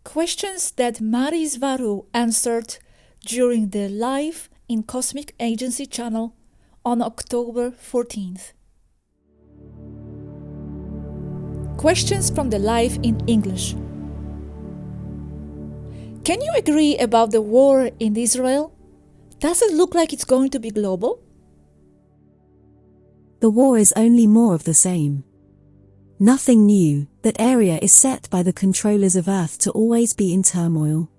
Questions that Mari Swaruu answered during the Live in Cosmic Agency channel on October 14th. Questions from the Live in English. Can you agree about the war in Israel? Does it look like it's going to be global? The war is only more of the same. Nothing new. That area is set by the controllers of Earth to always be in turmoil.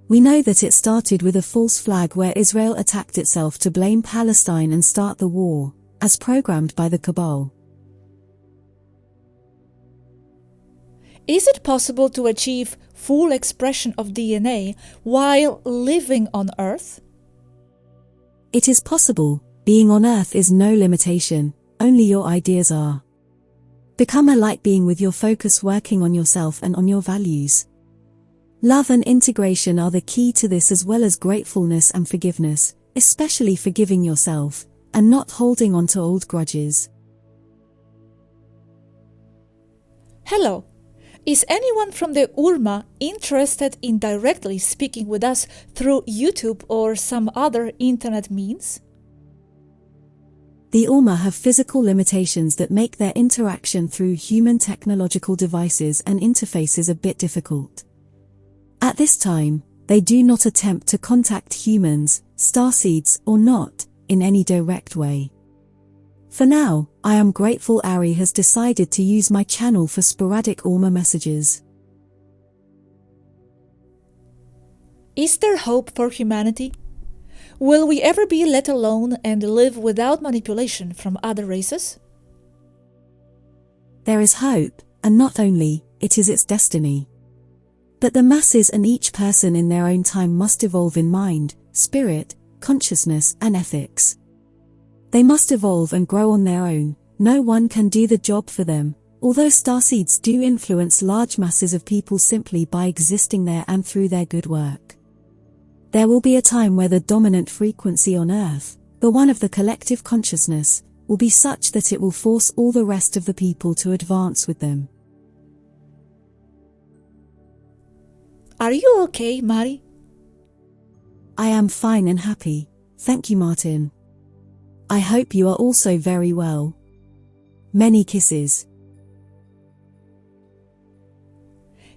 We know that it started with a false flag where Israel attacked itself to blame Palestine and start the war, as programmed by the cabal. Is it possible to achieve full expression of DNA while living on Earth? It is possible. Being on Earth is no limitation, only your ideas are. Become a light being with your focus working on yourself and on your values. Love and integration are the key to this, as well as gratefulness and forgiveness, especially forgiving yourself, and not holding on to old grudges. Hello. Is anyone from the Urma interested in directly speaking with us through YouTube or some other internet means? The Ulma have physical limitations that make their interaction through human technological devices and interfaces a bit difficult. At this time, they do not attempt to contact humans, starseeds or not, in any direct way. For now, I am grateful Ari has decided to use my channel for sporadic Ulma messages. Is there hope for humanity? Will we ever be let alone and live without manipulation from other races? There is hope, and not only, it is its destiny. But the masses and each person in their own time must evolve in mind, spirit, consciousness and ethics. They must evolve and grow on their own. No one can do the job for them, although starseeds do influence large masses of people simply by existing there and through their good work. There will be a time where the dominant frequency on Earth, the one of the collective consciousness, will be such that it will force all the rest of the people to advance with them. Are you okay, Mari? I am fine and happy, thank you, Martin. I hope you are also very well. Many kisses.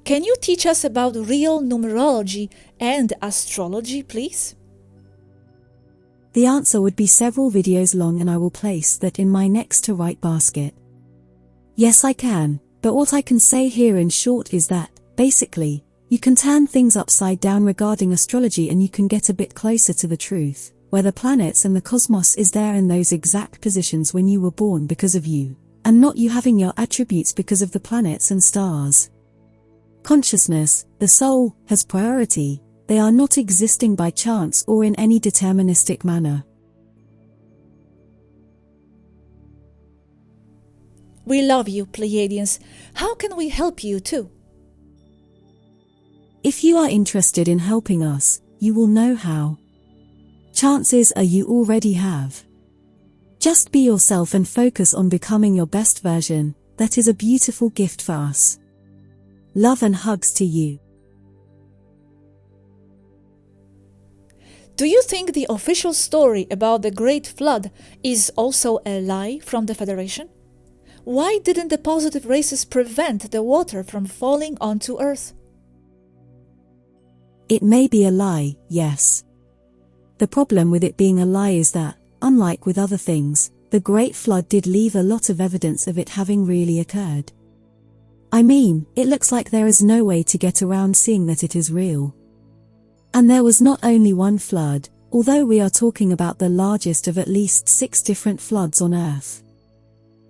Can you teach us about real numerology and astrology, please? The answer would be several videos long, and I will place that in my next to right basket. Yes, I can, but what I can say here in short is that, basically, you can turn things upside down regarding astrology and you can get a bit closer to the truth, where the planets and the cosmos is there in those exact positions when you were born because of you, and not you having your attributes because of the planets and stars. Consciousness, the soul, has priority. They are not existing by chance or in any deterministic manner. We love you, Pleiadians. How can we help you too? If you are interested in helping us, you will know how. Chances are you already have. Just be yourself and focus on becoming your best version. That is a beautiful gift for us. Love and hugs to you. Do you think the official story about the Great Flood is also a lie from the Federation? Why didn't the positive races prevent the water from falling onto Earth? It may be a lie, yes. The problem with it being a lie is that, unlike with other things, the Great Flood did leave a lot of evidence of it having really occurred. I mean, it looks like there is no way to get around seeing that it is real. And there was not only one flood, although we are talking about the largest of at least 6 different floods on Earth.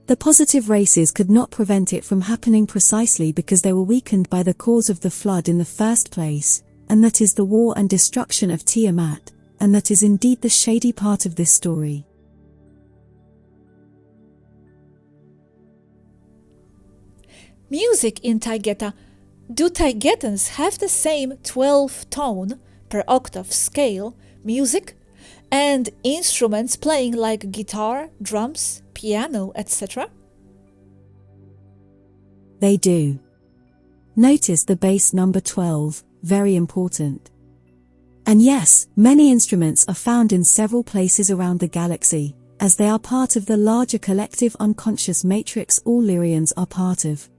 The positive races could not prevent it from happening precisely because they were weakened by the cause of the flood in the first place, and that is the war and destruction of Tiamat, and that is indeed the shady part of this story. Music in Taygeta. Do Taygetans have the same 12-tone per octave scale music and instruments playing like guitar, drums, piano, etc.? They do. Notice the base number 12, very important. And yes, many instruments are found in several places around the galaxy, as they are part of the larger collective unconscious matrix all Lyrians are part of.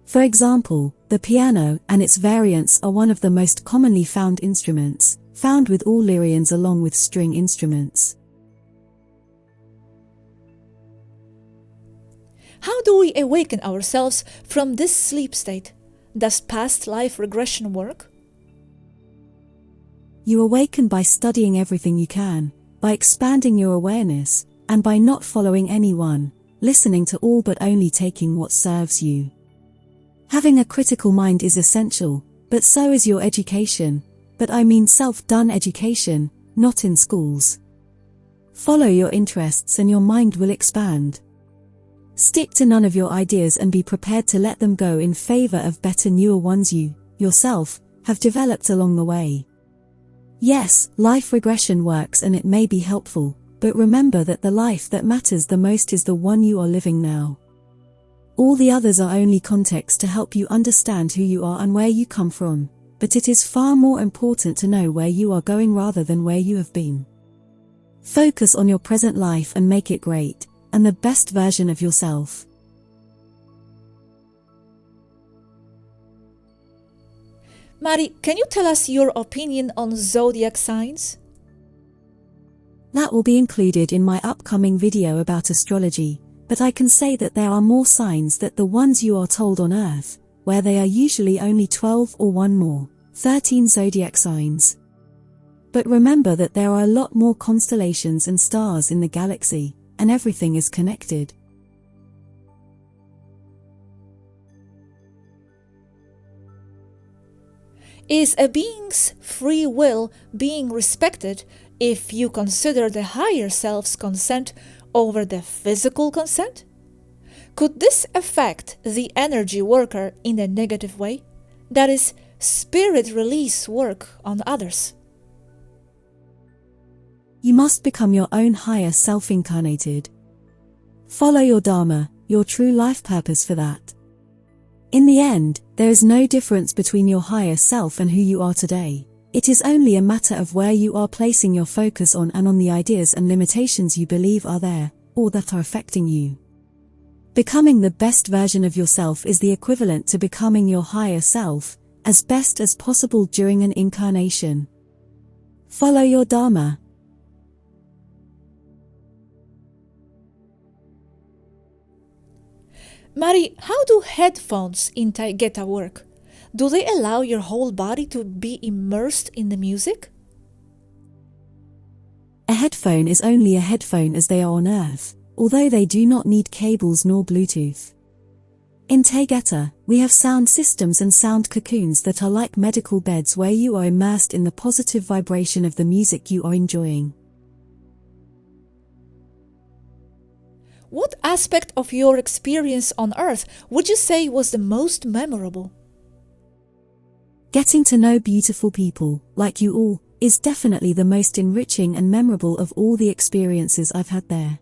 For example, the piano and its variants are one of the most commonly found instruments, found with all Lyrians along with string instruments. How do we awaken ourselves from this sleep state? Does past life regression work? You awaken by studying everything you can, by expanding your awareness, and by not following anyone, listening to all but only taking what serves you. Having a critical mind is essential, but so is your education, but I mean self-done education, not in schools. Follow your interests and your mind will expand. Stick to none of your ideas and be prepared to let them go in favor of better newer ones you, yourself, have developed along the way. Yes, life regression works and it may be helpful, but remember that the life that matters the most is the one you are living now. All the others are only context to help you understand who you are and where you come from, but it is far more important to know where you are going rather than where you have been. Focus on your present life and make it great, and the best version of yourself. Mari, can you tell us your opinion on zodiac signs? That will be included in my upcoming video about astrology, but I can say that there are more signs than the ones you are told on Earth, where they are usually only 12 or one more, 13 zodiac signs. But remember that there are a lot more constellations and stars in the galaxy, and everything is connected. Is a being's free will being respected if you consider the higher self's consent over the physical consent? Could this affect the energy worker in a negative way? That is, spirit release work on others. You must become your own higher self incarnated. Follow your Dharma, your true life purpose for that. In the end, there is no difference between your higher self and who you are today. It is only a matter of where you are placing your focus on and on the ideas and limitations you believe are there, or that are affecting you. Becoming the best version of yourself is the equivalent to becoming your higher self, as best as possible during an incarnation. Follow your Dharma. Mari, how do headphones in Taygeta work? Do they allow your whole body to be immersed in the music? A headphone is only a headphone as they are on Earth, although they do not need cables nor Bluetooth. In Taygeta, we have sound systems and sound cocoons that are like medical beds where you are immersed in the positive vibration of the music you are enjoying. What aspect of your experience on Earth would you say was the most memorable? Getting to know beautiful people, like you all, is definitely the most enriching and memorable of all the experiences I've had there.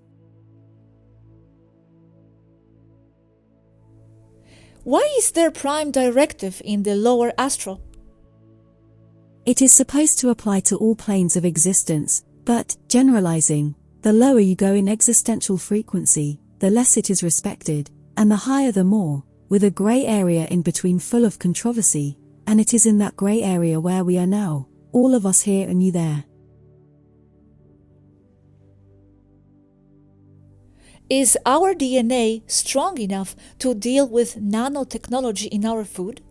Why is there prime directive in the lower astral? It is supposed to apply to all planes of existence, but, generalizing, the lower you go in existential frequency, the less it is respected, and the higher the more, with a grey area in between full of controversy, and it is in that grey area where we are now, all of us here and you there. Is our DNA strong enough to deal with nanotechnology in our food?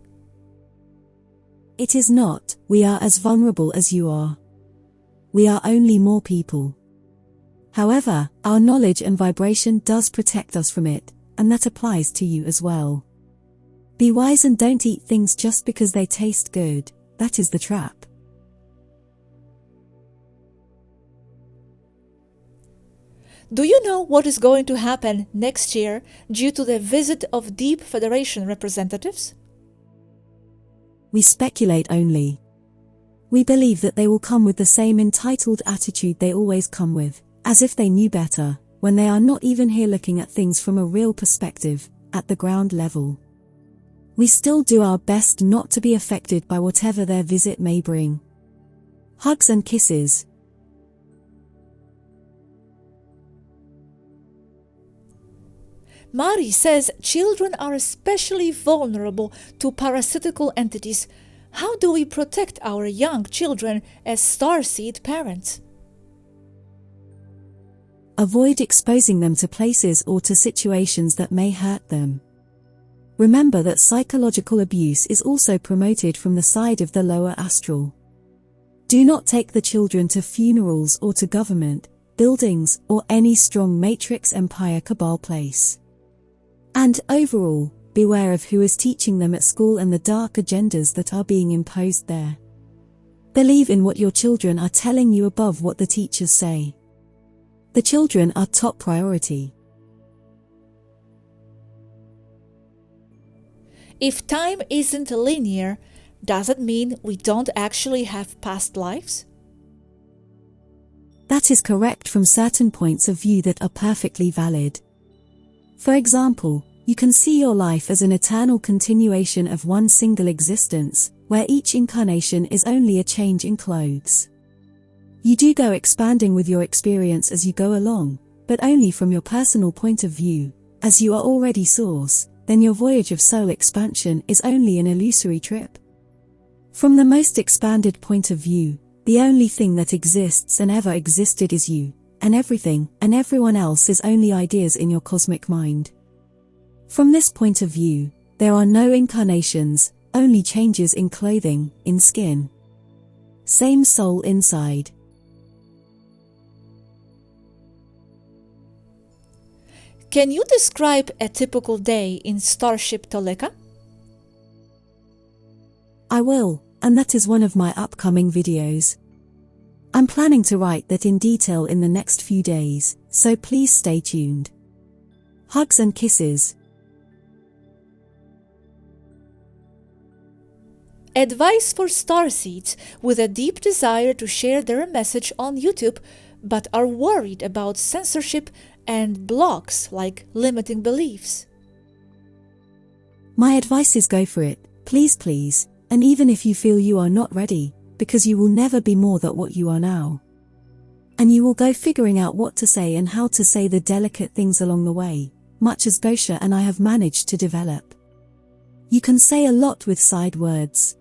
It is not. We are as vulnerable as you are. We are only more people. However, our knowledge and vibration does protect us from it, and that applies to you as well. Be wise and don't eat things just because they taste good. That is the trap. Do you know what is going to happen next year due to the visit of Deep Federation representatives? We speculate only. We believe that they will come with the same entitled attitude they always come with, as if they knew better, when they are not even here looking at things from a real perspective, at the ground level. we still do our best not to be affected by whatever their visit may bring. Hugs and kisses. Mari says children are especially vulnerable to parasitical entities. How do we protect our young children as starseed parents? Avoid exposing them to places or to situations that may hurt them. Remember that psychological abuse is also promoted from the side of the lower astral. Do not take the children to funerals or to government, buildings, or any strong matrix empire cabal place. And overall, beware of who is teaching them at school and the dark agendas that are being imposed there. Believe in what your children are telling you above what the teachers say. The children are top priority. If time isn't linear, does it mean we don't actually have past lives? That is correct from certain points of view that are perfectly valid. For example, you can see your life as an eternal continuation of one single existence, where each incarnation is only a change in clothes. You do go expanding with your experience as you go along, but only from your personal point of view. As you are already Source, then your voyage of soul expansion is only an illusory trip. From the most expanded point of view, the only thing that exists and ever existed is you, and everything and everyone else is only ideas in your cosmic mind. From this point of view, there are no incarnations, only changes in clothing, in skin. Same soul inside. Can you describe a typical day in Starship Toleka? I will, and that is one of my upcoming videos. I'm planning to write that in detail in the next few days, so please stay tuned. Hugs and kisses. Advice for starseeds with a deep desire to share their message on YouTube but are worried about censorship and blocks like limiting beliefs. My advice is go for it, please, and even if you feel you are not ready, because you will never be more than what you are now. And you will go figuring out what to say and how to say the delicate things along the way, much as Gosha and I have managed to develop. You can say a lot with side words.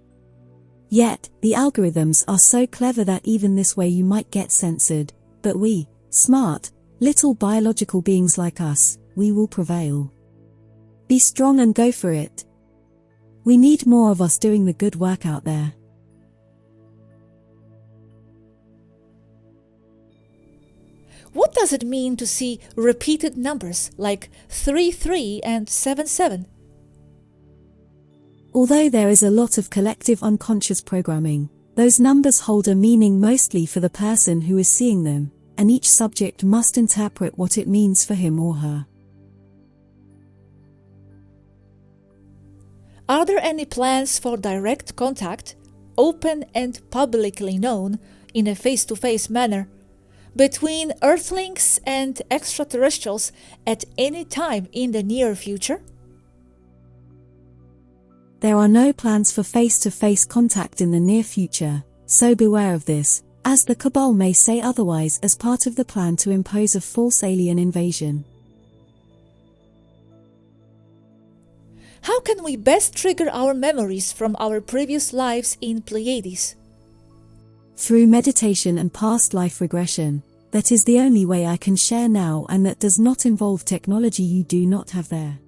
Yet, the algorithms are so clever that even this way you might get censored, but we, smart, little biological beings like us, we will prevail. Be strong and go for it. We need more of us doing the good work out there. What does it mean to see repeated numbers like 33 and 77? Although there is a lot of collective unconscious programming, those numbers hold a meaning mostly for the person who is seeing them, and each subject must interpret what it means for him or her. Are there any plans for direct contact, open and publicly known in a face-to-face manner, between Earthlings and extraterrestrials at any time in the near future? There are no plans for face-to-face contact in the near future, so beware of this, as the Cabal may say otherwise as part of the plan to impose a false alien invasion. How can we best trigger our memories from our previous lives in Pleiades? Through meditation and past life regression. That is the only way I can share now, and that does not involve technology you do not have there.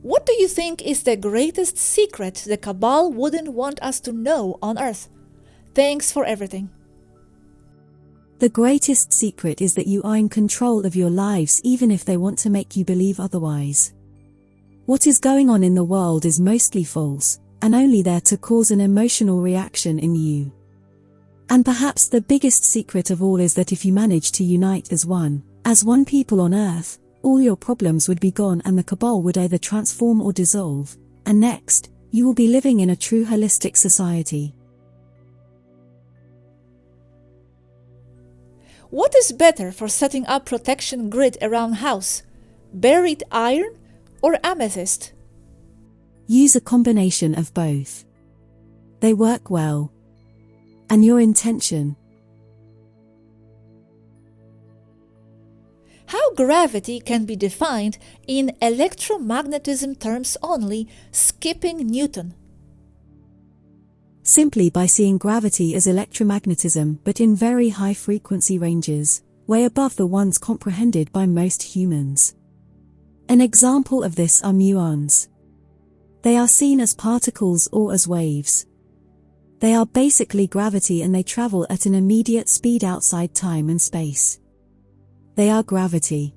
What do you think is the greatest secret the Cabal wouldn't want us to know on Earth? Thanks for everything. The greatest secret is that you are in control of your lives even if they want to make you believe otherwise. What is going on in the world is mostly false, and only there to cause an emotional reaction in you. And perhaps the biggest secret of all is that if you manage to unite as one people on Earth, all your problems would be gone and the Cabal would either transform or dissolve, and next, you will be living in a true holistic society. What is better for setting up protection grid around house? buried iron, or amethyst? Use a combination of both. They work well. And your intention. How gravity can be defined in electromagnetism terms only, skipping Newton? Simply by seeing gravity as electromagnetism but in very high frequency ranges, way above the ones comprehended by most humans. An example of this are muons. They are seen as particles or as waves. They are basically gravity and they travel at an immediate speed outside time and space. They are gravity.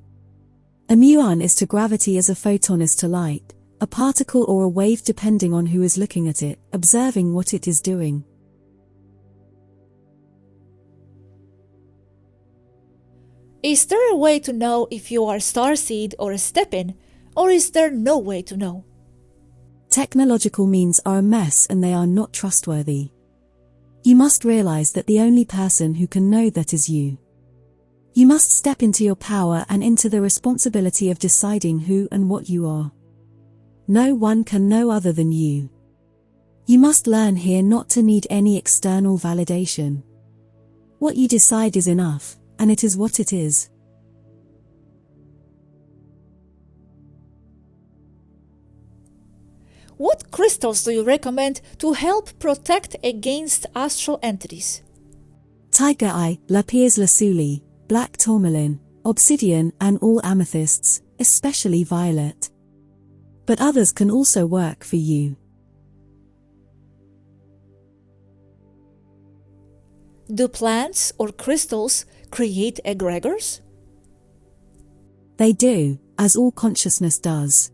A muon is to gravity as a photon is to light, a particle or a wave depending on who is looking at it, observing what it is doing. Is there a way to know if you are a starseed or a step-in, or is there no way to know? Technological means are a mess and they are not trustworthy. You must realize that the only person who can know that is you. You must step into your power and into the responsibility of deciding who and what you are. No one can know other than you. You must learn here not to need any external validation. What you decide is enough, and it is what it is. What crystals do you recommend to help protect against astral entities? Tiger eye, lapis lazuli, black tourmaline, obsidian and all amethysts, especially violet. But others can also work for you. Do plants or crystals create egregors? They do, as all consciousness does.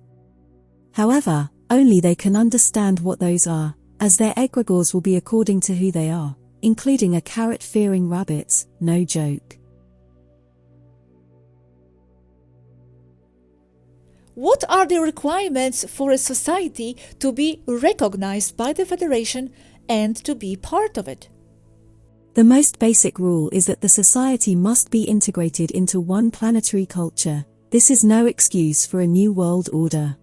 However, only they can understand what those are, as their egregores will be according to who they are, including a carrot-fearing rabbits, no joke. What are the requirements for a society to be recognized by the Federation and to be part of it? The most basic rule is that the society must be integrated into one planetary culture. This is no excuse for a new world order.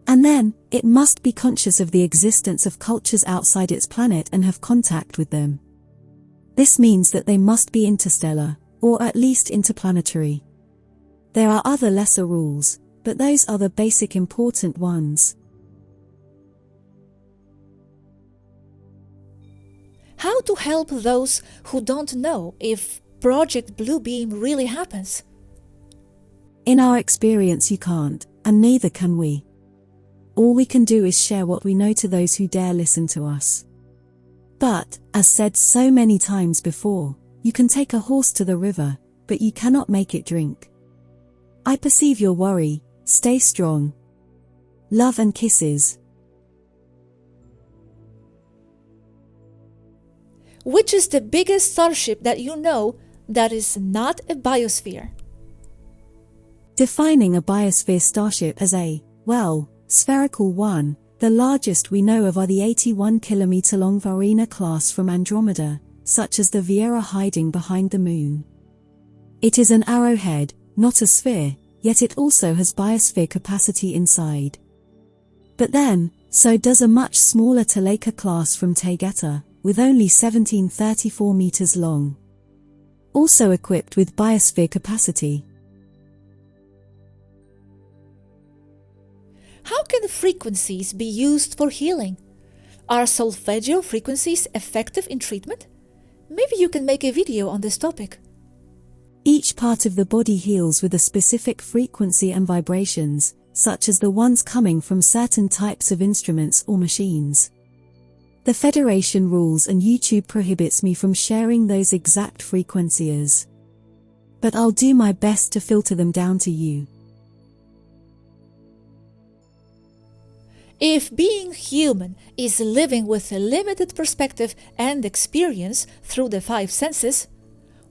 And then, it must be conscious of the existence of cultures outside its planet and have contact with them. This means that they must be interstellar, or at least interplanetary. There are other lesser rules, but those are the basic important ones. How to help those who don't know if Project Bluebeam really happens? In our experience you can't, and neither can we. All we can do is share what we know to those who dare listen to us. But, as said so many times before, you can take a horse to the river, but you cannot make it drink. I perceive your worry. Stay strong. Love and kisses. Which is the biggest starship that you know that is not a biosphere? Defining a biosphere starship as a, well, spherical one, the largest we know of are the 81-kilometer-long Varina class from Andromeda, such as the Vieira hiding behind the Moon. It is an arrowhead, not a sphere, yet it also has biosphere capacity inside. But then, so does a much smaller Taleka class from Taygeta, with only 1734 meters long. Also equipped with biosphere capacity. How can frequencies be used for healing? Are solfeggio frequencies effective in treatment? Maybe you can make a video on this topic. Each part of the body heals with a specific frequency and vibrations, such as the ones coming from certain types of instruments or machines. The Federation rules and YouTube prohibits me from sharing those exact frequencies. But I'll do my best to filter them down to you. If being human is living with a limited perspective and experience through the 5 senses,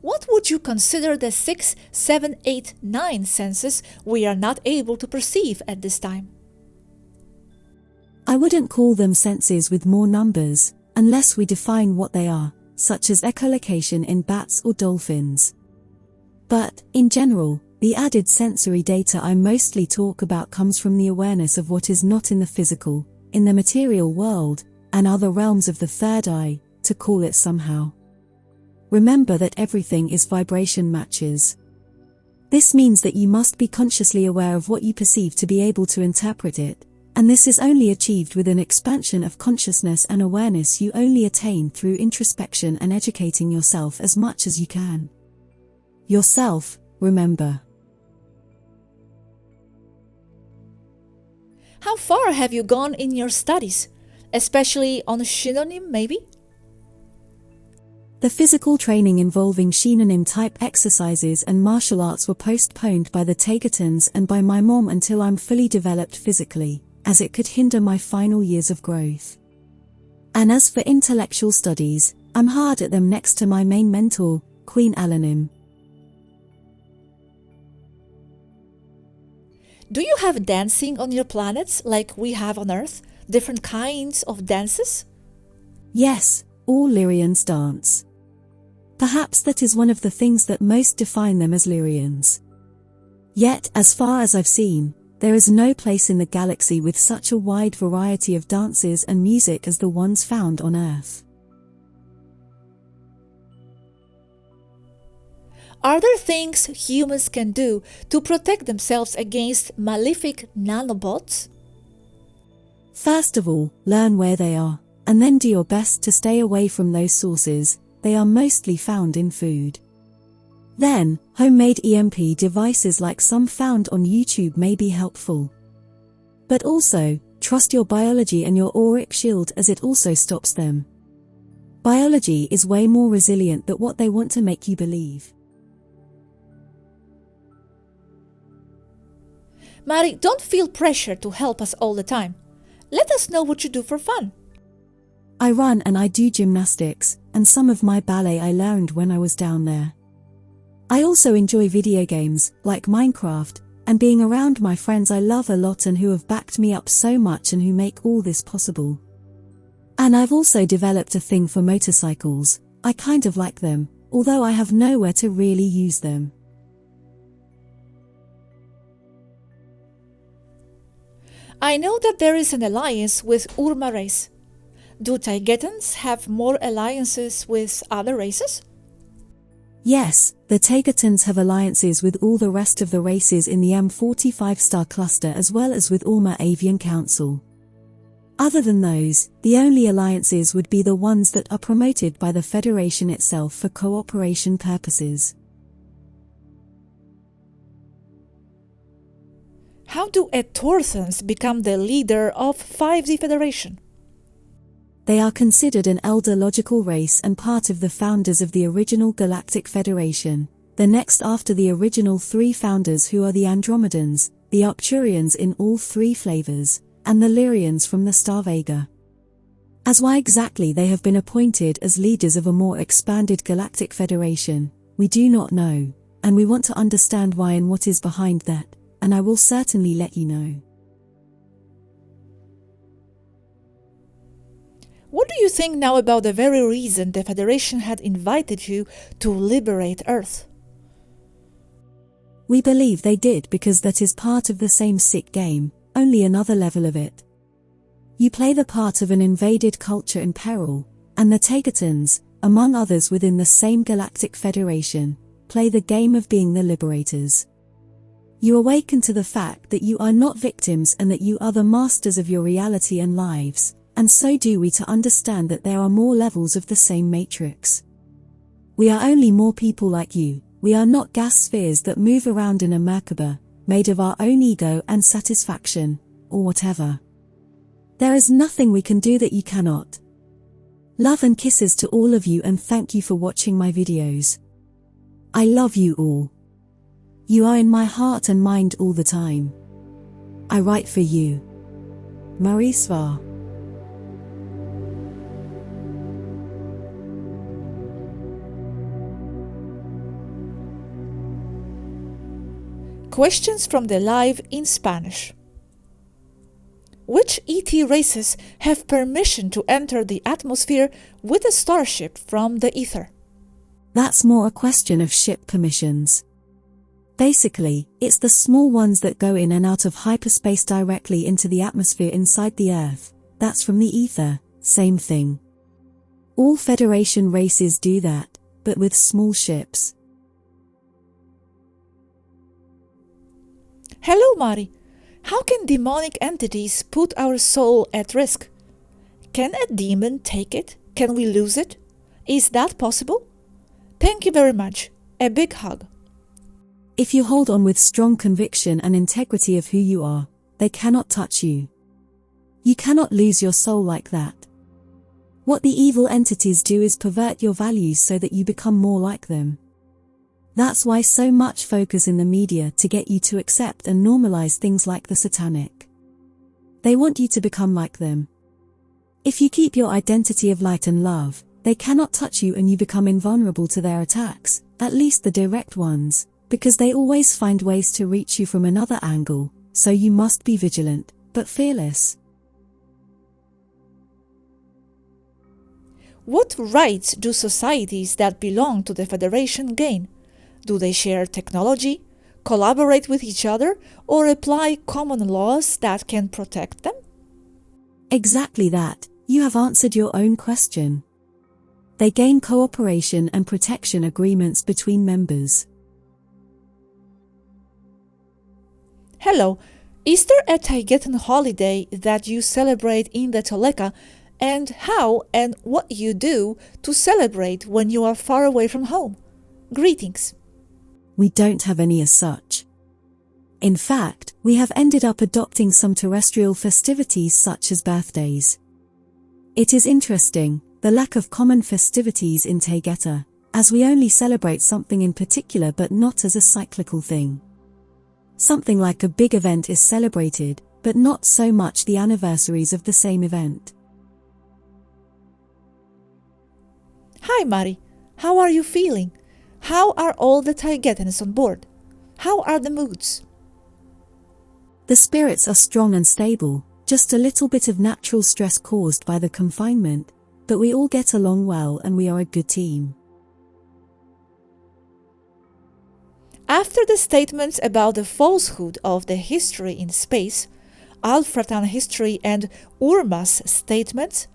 what would you consider the 6, 7, 8, 9 senses we are not able to perceive at this time? I wouldn't call them senses with more numbers, unless we define what they are, such as echolocation in bats or dolphins. But, in general, The added sensory data I mostly talk about comes from the awareness of what is not in the physical, in the material world, and other realms of the third eye, to call it somehow. Remember that everything is vibration matches. This means that you must be consciously aware of what you perceive to be able to interpret it, and this is only achieved with an expansion of consciousness and awareness you only attain through introspection and educating yourself as much as you can. Yourself, remember. How far have you gone in your studies, especially on synonym maybe? The physical training involving synonym-type exercises and martial arts were postponed by the PETITIONS and by my mom until I'm fully developed physically, as it could hinder my final years of growth. And as for intellectual studies, I'm hard at them next to my main mentor, Queen Alanim. Do you have dancing on your planets like we have on Earth? Different kinds of dances? Yes, all Lyrians dance. Perhaps that is one of the things that most define them as Lyrians. Yet, as far as I've seen, there is no place in the galaxy with such a wide variety of dances and music as the ones found on Earth. Are there things humans can do to protect themselves against malefic nanobots? First of all, learn where they are, and then do your best to stay away from those sources. They are mostly found in food. Then, homemade EMP devices like some found on YouTube may be helpful. But also, trust your biology and your auric shield as it also stops them. Biology is way more resilient than what they want to make you believe. Mari, don't feel pressure to help us all the time. Let us know what you do for fun. I run and I do gymnastics, and some of my ballet I learned when I was down there. I also enjoy video games, like Minecraft, and being around my friends I love a lot and who have backed me up so much and who make all this possible. And I've also developed a thing for motorcycles. I kind of like them, although I have nowhere to really use them. I know that there is an alliance with Urma race. Do Taigetans have more alliances with other races? Yes, the Taigetans have alliances with all the rest of the races in the M45 star cluster as well as with Urma Avian Council. Other than those, the only alliances would be the ones that are promoted by the Federation itself for cooperation purposes. How do Etorthans become the leader of 5D Federation? They are considered an elder logical race and part of the founders of the original Galactic Federation, the next after the original three founders who are the Andromedans, the Arcturians in all three flavors, and the Lyrians from the star Vega. As why exactly they have been appointed as leaders of a more expanded Galactic Federation, we do not know, and we want to understand why and what is behind that, and I will certainly let you know. What do you think now about the very reason the Federation had invited you to liberate Earth? We believe they did because that is part of the same sick game, only another level of it. You play the part of an invaded culture in peril, and the Taigetans, among others within the same Galactic Federation, play the game of being the liberators. You awaken to the fact that you are not victims and that you are the masters of your reality and lives, and so do we to understand that there are more levels of the same matrix. We are only more people like you, we are not gas spheres that move around in a Merkaba, made of our own ego and satisfaction, or whatever. There is nothing we can do that you cannot. Love and kisses to all of you and thank you for watching my videos. I love you all. You are in my heart and mind all the time. I write for you. Marie Swaruu. Questions from the live in Spanish. Which ET races have permission to enter the atmosphere with a starship from the ether? That's more a question of ship permissions. Basically, it's the small ones that go in and out of hyperspace directly into the atmosphere inside the Earth. That's from the ether, same thing. All Federation races do that, but with small ships. Hello, Mari. How can demonic entities put our soul at risk? Can a demon take it? Can we lose it? Is that possible? Thank you very much. A big hug. If you hold on with strong conviction and integrity of who you are, they cannot touch you. You cannot lose your soul like that. What the evil entities do is pervert your values so that you become more like them. That's why so much focus in the media to get you to accept and normalize things like the satanic. They want you to become like them. If you keep your identity of light and love, they cannot touch you and you become invulnerable to their attacks, at least the direct ones, because they always find ways to reach you from another angle, so you must be vigilant, but fearless. What rights do societies that belong to the Federation gain? Do they share technology, collaborate with each other, or apply common laws that can protect them? Exactly that. You have answered your own question. They gain cooperation and protection agreements between members. Hello, is there a Taigetan holiday that you celebrate in the Toleka, and how and what you do to celebrate when you are far away from home? Greetings. We don't have any as such. In fact, we have ended up adopting some terrestrial festivities such as birthdays. It is interesting, the lack of common festivities in Taygeta, as we only celebrate something in particular but not as a cyclical thing. Something like a big event is celebrated, but not so much the anniversaries of the same event. Hi Mari, how are you feeling? How are all the Taigetans on board? How are the moods? The spirits are strong and stable, just a little bit of natural stress caused by the confinement, but we all get along well and we are a good team. After the statements about the falsehood of the history in space, Alfratan history and Urma's statements,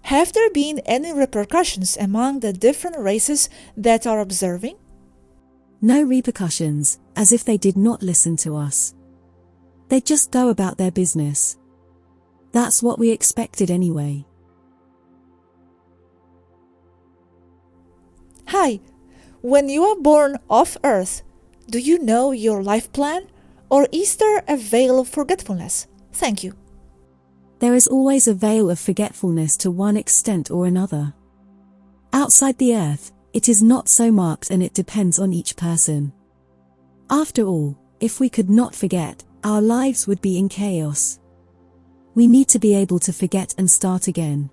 have there been any repercussions among the different races that are observing? No repercussions, as if they did not listen to us. They just go about their business. That's what we expected anyway. Hi, when you are born off Earth, do you know your life plan, or is there a veil of forgetfulness? Thank you. There is always a veil of forgetfulness to one extent or another. Outside the Earth, it is not so marked and it depends on each person. After all, if we could not forget, our lives would be in chaos. We need to be able to forget and start again.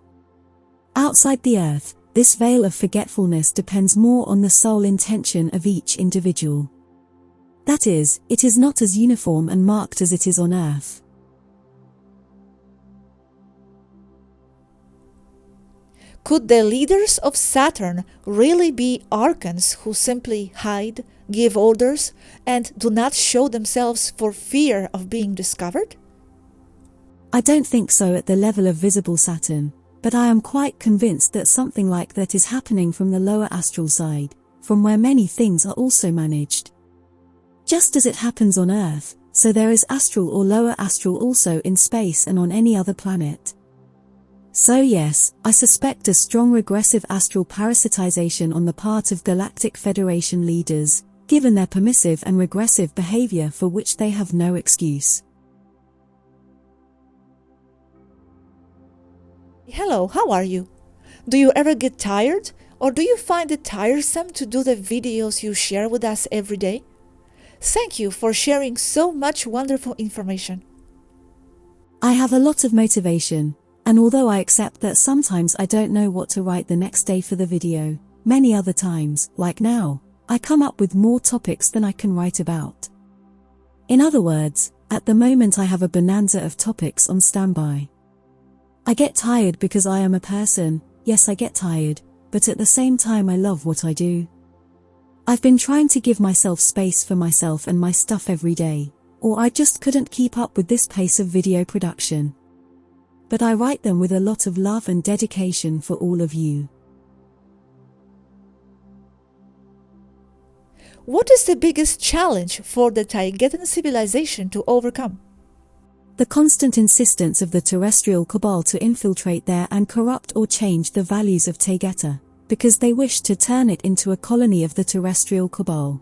Outside the Earth, this veil of forgetfulness depends more on the soul intention of each individual. That is, it is not as uniform and marked as it is on Earth. Could the leaders of Saturn really be archons who simply hide, give orders, and do not show themselves for fear of being discovered? I don't think so at the level of visible Saturn, but I am quite convinced that something like that is happening from the lower astral side, from where many things are also managed. Just as it happens on Earth, so there is astral or lower astral also in space and on any other planet. So yes, I suspect a strong regressive astral parasitization on the part of Galactic Federation leaders, given their permissive and regressive behavior for which they have no excuse. Hello, how are you? Do you ever get tired, or do you find it tiresome to do the videos you share with us every day? Thank you for sharing so much wonderful information. I have a lot of motivation. And although I accept that sometimes I don't know what to write the next day for the video, many other times, like now, I come up with more topics than I can write about. In other words, at the moment I have a bonanza of topics on standby. I get tired because I am a person, yes I get tired, but at the same time I love what I do. I've been trying to give myself space for myself and my stuff every day, or I just couldn't keep up with this pace of video production. But I write them with a lot of love and dedication for all of you. What is the biggest challenge for the Taygetan civilization to overcome? The constant insistence of the terrestrial cabal to infiltrate there and corrupt or change the values of Taygeta, because they wish to turn it into a colony of the terrestrial cabal.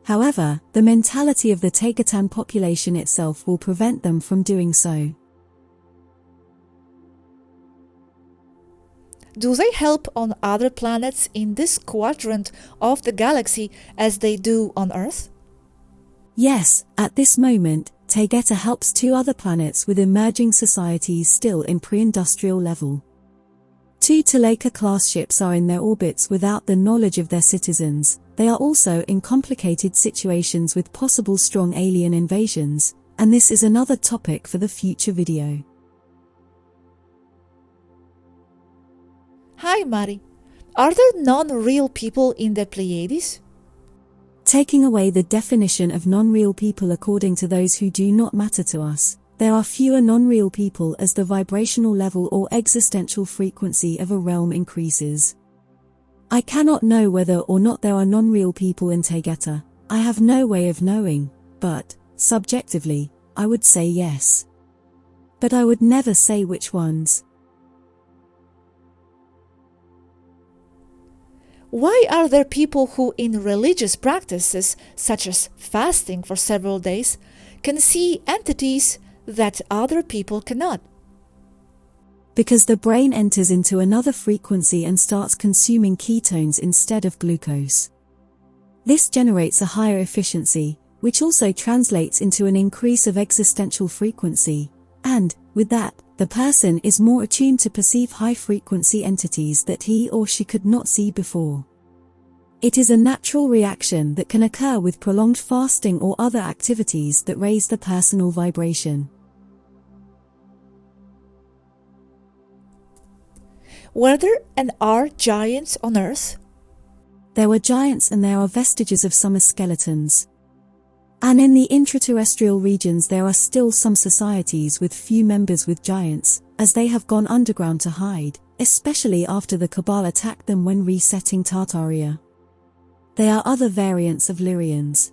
However, the mentality of the Taygetan population itself will prevent them from doing so. Do they help on other planets in this quadrant of the galaxy as they do on Earth? Yes, at this moment, Taygeta helps 2 other planets with emerging societies still in pre-industrial level. 2 Talaka-class ships are in their orbits without the knowledge of their citizens. They are also in complicated situations with possible strong alien invasions, and this is another topic for the future video. Hi Mari, are there non-real people in the Pleiades? Taking away the definition of non-real people according to those who do not matter to us, there are fewer non-real people as the vibrational level or existential frequency of a realm increases. I cannot know whether or not there are non-real people in Taygeta. I have no way of knowing, but, subjectively, I would say yes. But I would never say which ones. Why are there people who in religious practices, such as fasting for several days, can see entities that other people cannot? Because the brain enters into another frequency and starts consuming ketones instead of glucose. This generates a higher efficiency, which also translates into an increase of existential frequency, and, with that, the person is more attuned to perceive high-frequency entities that he or she could not see before. It is a natural reaction that can occur with prolonged fasting or other activities that raise the personal vibration. Were there and are giants on Earth? There were giants and there are vestiges of some skeletons. And in the intraterrestrial regions there are still some societies with few members with giants, as they have gone underground to hide, especially after the Cabal attacked them when resetting Tartaria. There are other variants of Lyrians.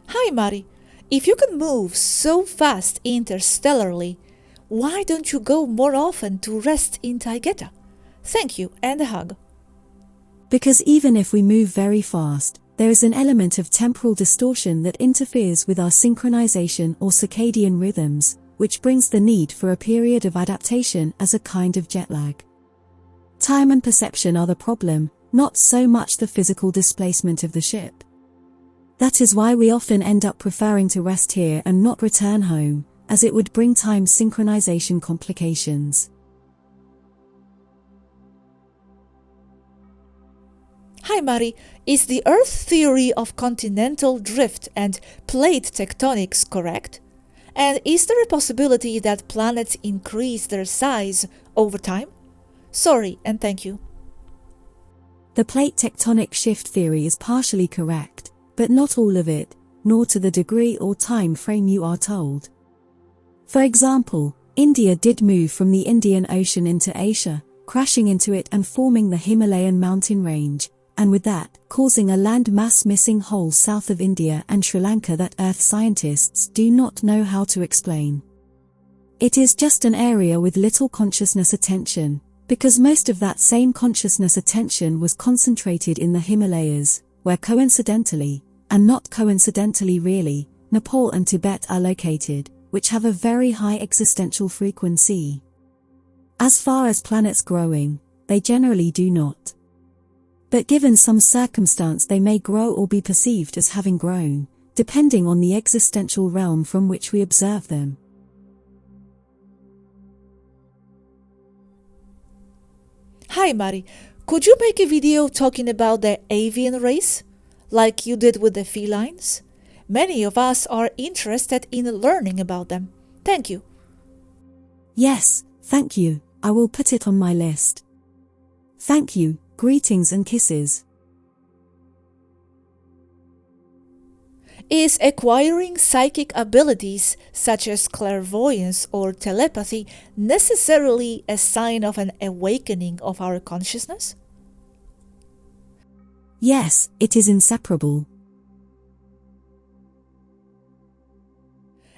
Hi Mari, if you can move so fast interstellarly, why don't you go more often to rest in Taygeta? Thank you and a hug. Because even if we move very fast, there is an element of temporal distortion that interferes with our synchronization or circadian rhythms, which brings the need for a period of adaptation as a kind of jet lag. Time and perception are the problem, not so much the physical displacement of the ship. That is why we often end up preferring to rest here and not return home, as it would bring time synchronization complications. Hi Mari, is the Earth theory of continental drift and plate tectonics correct? And is there a possibility that planets increase their size over time? Sorry and thank you. The plate tectonic shift theory is partially correct, but not all of it, nor to the degree or time frame you are told. For example, India did move from the Indian Ocean into Asia, crashing into it and forming the Himalayan mountain range, and with that, causing a landmass missing hole south of India and Sri Lanka that Earth scientists do not know how to explain. It is just an area with little consciousness attention, because most of that same consciousness attention was concentrated in the Himalayas, where coincidentally, and not coincidentally really, Nepal and Tibet are located, which have a very high existential frequency. As far as planets growing, they generally do not. But given some circumstance they may grow or be perceived as having grown, depending on the existential realm from which we observe them. Hi Mari, could you make a video talking about the avian race, like you did with the felines? Many of us are interested in learning about them. Thank you. Yes, thank you. I will put it on my list. Thank you, greetings and kisses. Is acquiring psychic abilities such as clairvoyance or telepathy necessarily a sign of an awakening of our consciousness? Yes, it is inseparable.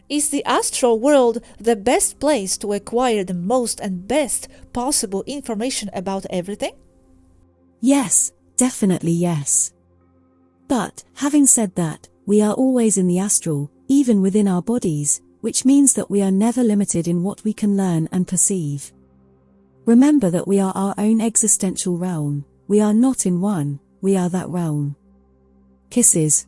Is the astral world the best place to acquire the most and best possible information about everything? Yes, definitely yes. But, having said that, we are always in the astral, even within our bodies, which means that we are never limited in what we can learn and perceive. Remember that we are our own existential realm. We are not in one, we are that realm. Kisses.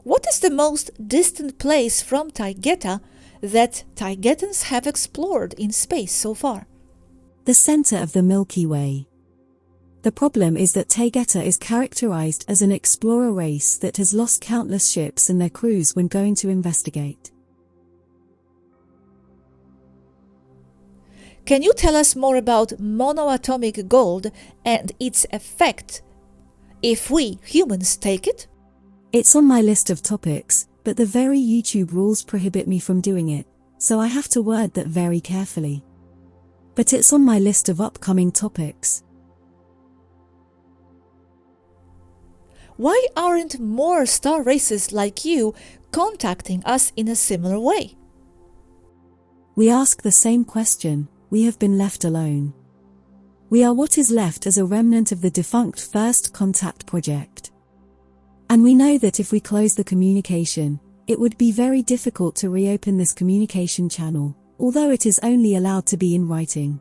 What is the most distant place from Taygeta that Taygetans have explored in space so far? The center of the Milky Way. The problem is that Taygeta is characterized as an explorer race that has lost countless ships and their crews when going to investigate. Can you tell us more about monoatomic gold and its effect if we humans take it? It's on my list of topics, but the very YouTube rules prohibit me from doing it, so I have to word that very carefully. But it's on my list of upcoming topics. Why aren't more star races like you contacting us in a similar way? We ask the same question. We have been left alone. We are what is left as a remnant of the defunct First Contact project. And we know that if we close the communication, it would be very difficult to reopen this communication channel, although it is only allowed to be in writing.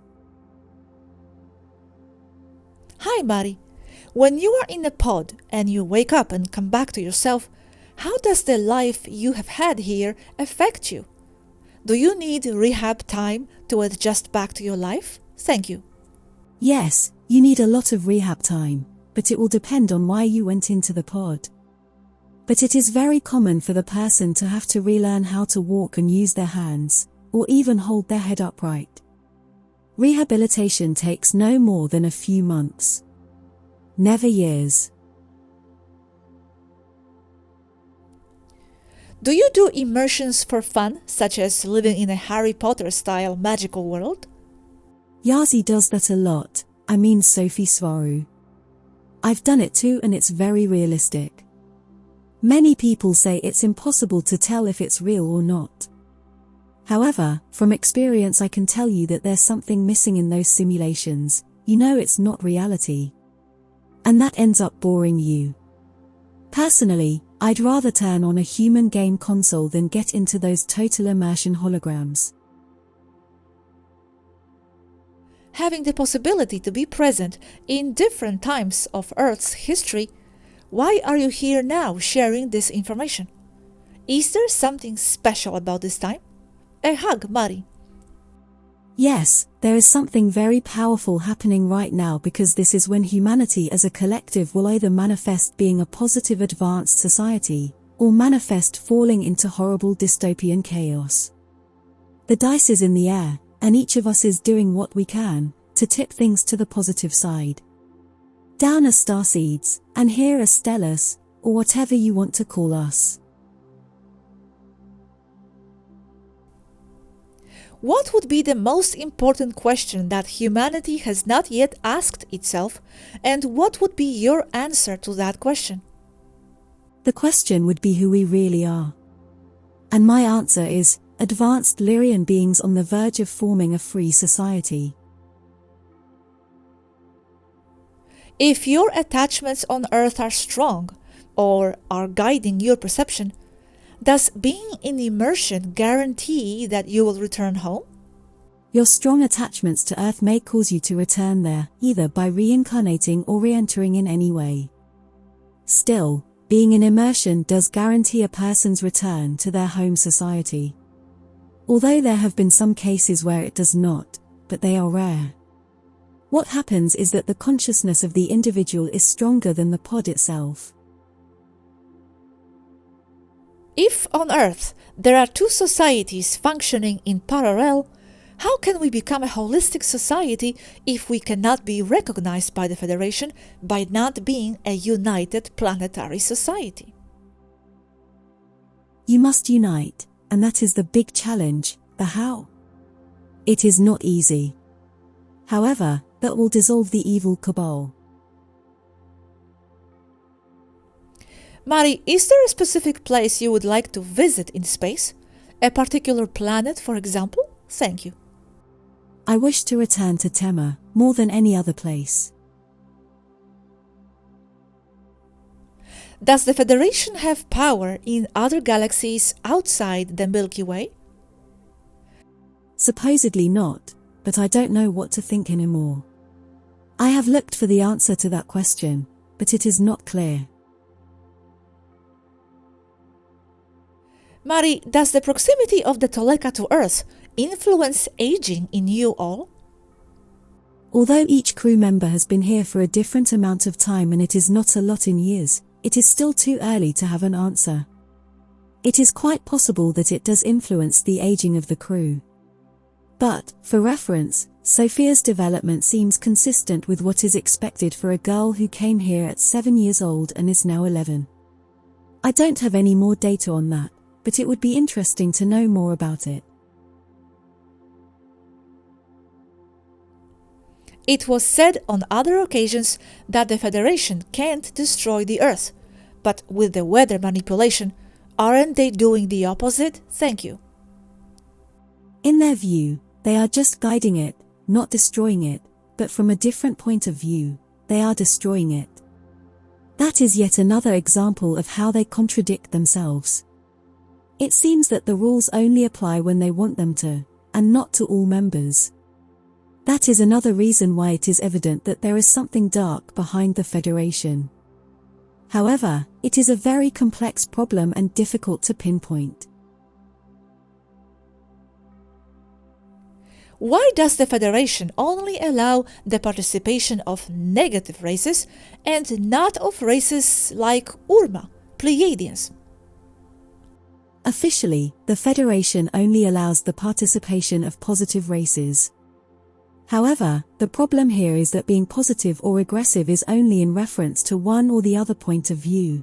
Hi, Mari. When you are in a pod and you wake up and come back to yourself, how does the life you have had here affect you? Do you need rehab time to adjust back to your life? Thank you. Yes, you need a lot of rehab time, but it will depend on why you went into the pod. But it is very common for the person to have to relearn how to walk and use their hands, or even hold their head upright. Rehabilitation takes no more than a few months. Never years. Do you do immersions for fun, such as living in a Harry Potter-style magical world? Yazi does that a lot, I mean Sophie Swaruu. I've done it too and it's very realistic. Many people say it's impossible to tell if it's real or not. However, from experience I can tell you that there's something missing in those simulations. You know it's not reality. And that ends up boring you. Personally, I'd rather turn on a human game console than get into those total immersion holograms. Having the possibility to be present in different times of Earth's history, why are you here now sharing this information? Is there something special about this time? A hug, Mari. Yes, there is something very powerful happening right now because this is when humanity as a collective will either manifest being a positive advanced society, or manifest falling into horrible dystopian chaos. The dice is in the air, and each of us is doing what we can to tip things to the positive side. Down as starseeds, and here as stellars, or whatever you want to call us. What would be the most important question that humanity has not yet asked itself, and what would be your answer to that question? The question would be who we really are. And my answer is, advanced Lyrian beings on the verge of forming a free society. If your attachments on Earth are strong, or are guiding your perception, does being in immersion guarantee that you will return home? Your strong attachments to Earth may cause you to return there, either by reincarnating or re-entering in any way. Still, being in immersion does guarantee a person's return to their home society. Although there have been some cases where it does not, but they are rare. What happens is that the consciousness of the individual is stronger than the pod itself. If on Earth there are two societies functioning in parallel, How can we become a holistic society if we cannot be recognized by the Federation by not being a united planetary society? You must unite, and that is the big challenge, the how. It is not easy. However, that will dissolve the evil cabal. Mari, is there a specific place you would like to visit in space? A particular planet, for example? Thank you. I wish to return to Tiamat more than any other place. Does the Federation have power in other galaxies outside the Milky Way? Supposedly not, but I don't know what to think anymore. I have looked for the answer to that question, but it is not clear. Mari, does the proximity of the Toleka to Earth influence aging in you all? Although each crew member has been here for a different amount of time and it is not a lot in years, it is still too early to have an answer. It is quite possible that it does influence the aging of the crew. But, for reference, Sophia's development seems consistent with what is expected for a girl who came here at 7 years old and is now 11. I don't have any more data on that, but it would be interesting to know more about it. It was said on other occasions that the Federation can't destroy the Earth, but with the weather manipulation, aren't they doing the opposite? Thank you. In their view, they are just guiding it, not destroying it, but from a different point of view, they are destroying it. That is yet another example of how they contradict themselves. It seems that the rules only apply when they want them to, and not to all members. That is another reason why it is evident that there is something dark behind the Federation. However, it is a very complex problem and difficult to pinpoint. Why does the Federation only allow the participation of negative races and not of races like Urma, Pleiadians? Officially, the Federation only allows the participation of positive races. However, the problem here is that being positive or aggressive is only in reference to one or the other point of view.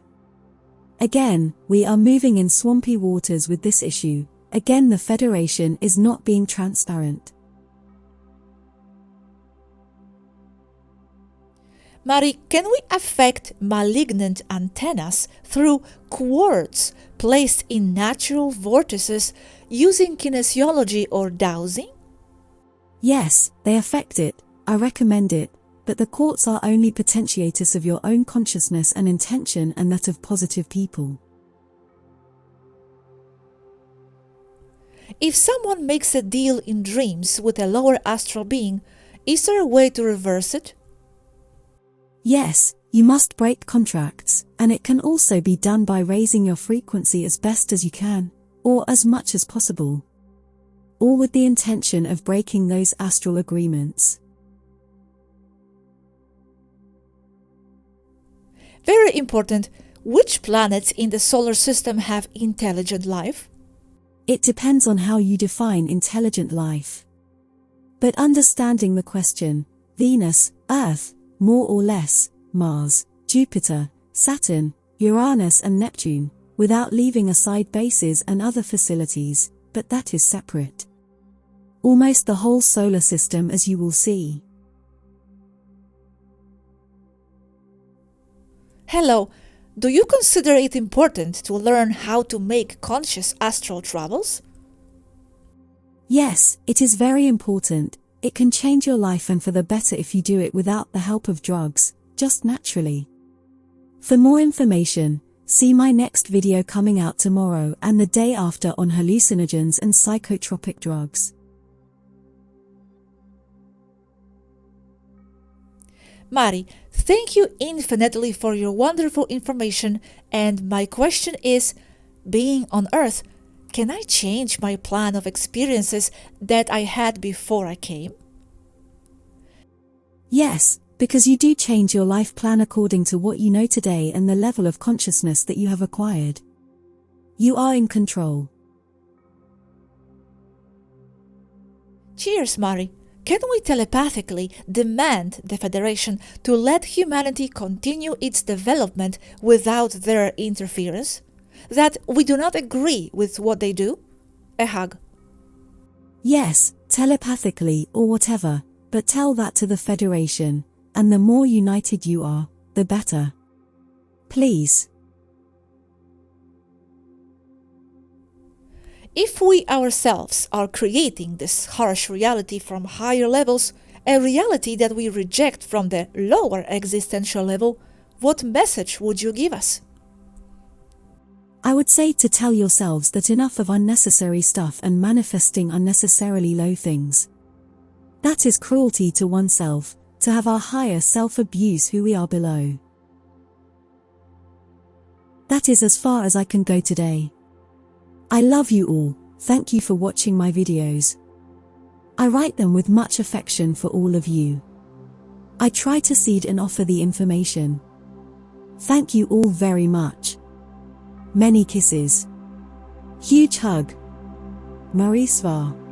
Again, we are moving in swampy waters with this issue. Again, the Federation is not being transparent. Mari, can we affect malignant antennas through quartz placed in natural vortices using kinesiology or dowsing? Yes, they affect it. I recommend it, but the quartz are only potentiators of your own consciousness and intention and that of positive people. If someone makes a deal in dreams with a lower astral being, is there a way to reverse it? Yes, you must break contracts, and it can also be done by raising your frequency as best as you can, or as much as possible. All with the intention of breaking those astral agreements. Very important, which planets in the solar system have intelligent life? It depends on how you define intelligent life. But understanding the question, Venus, Earth, more or less, Mars, Jupiter, Saturn, Uranus and Neptune, without leaving aside bases and other facilities, but that is separate. Almost the whole solar system, as you will see. Hello, do you consider it important to learn how to make conscious astral travels? Yes, it is very important. It can change your life and for the better if you do it without the help of drugs, just naturally. For more information, see my next video coming out tomorrow and the day after on hallucinogens and psychotropic drugs. Mari, thank you infinitely for your wonderful information, and my question is, being on Earth, can I change my plan of experiences that I had before I came? Yes, because you do change your life plan according to what you know today and the level of consciousness that you have acquired. You are in control. Cheers, Mari. Can we telepathically demand the Federation to let humanity continue its development without their interference? That we do not agree with what they do? A hug. Yes, telepathically or whatever, but tell that to the Federation, and the more united you are, the better. Please. If we ourselves are creating this harsh reality from higher levels, a reality that we reject from the lower existential level, what message would you give us? I would say to tell yourselves that enough of unnecessary stuff and manifesting unnecessarily low things. That is cruelty to oneself, to have our higher self abuse who we are below. That is as far as I can go today. I love you all, thank you for watching my videos. I write them with much affection for all of you. I try to seed and offer the information. Thank you all very much. Many kisses. Huge hug. Marie Swaruu.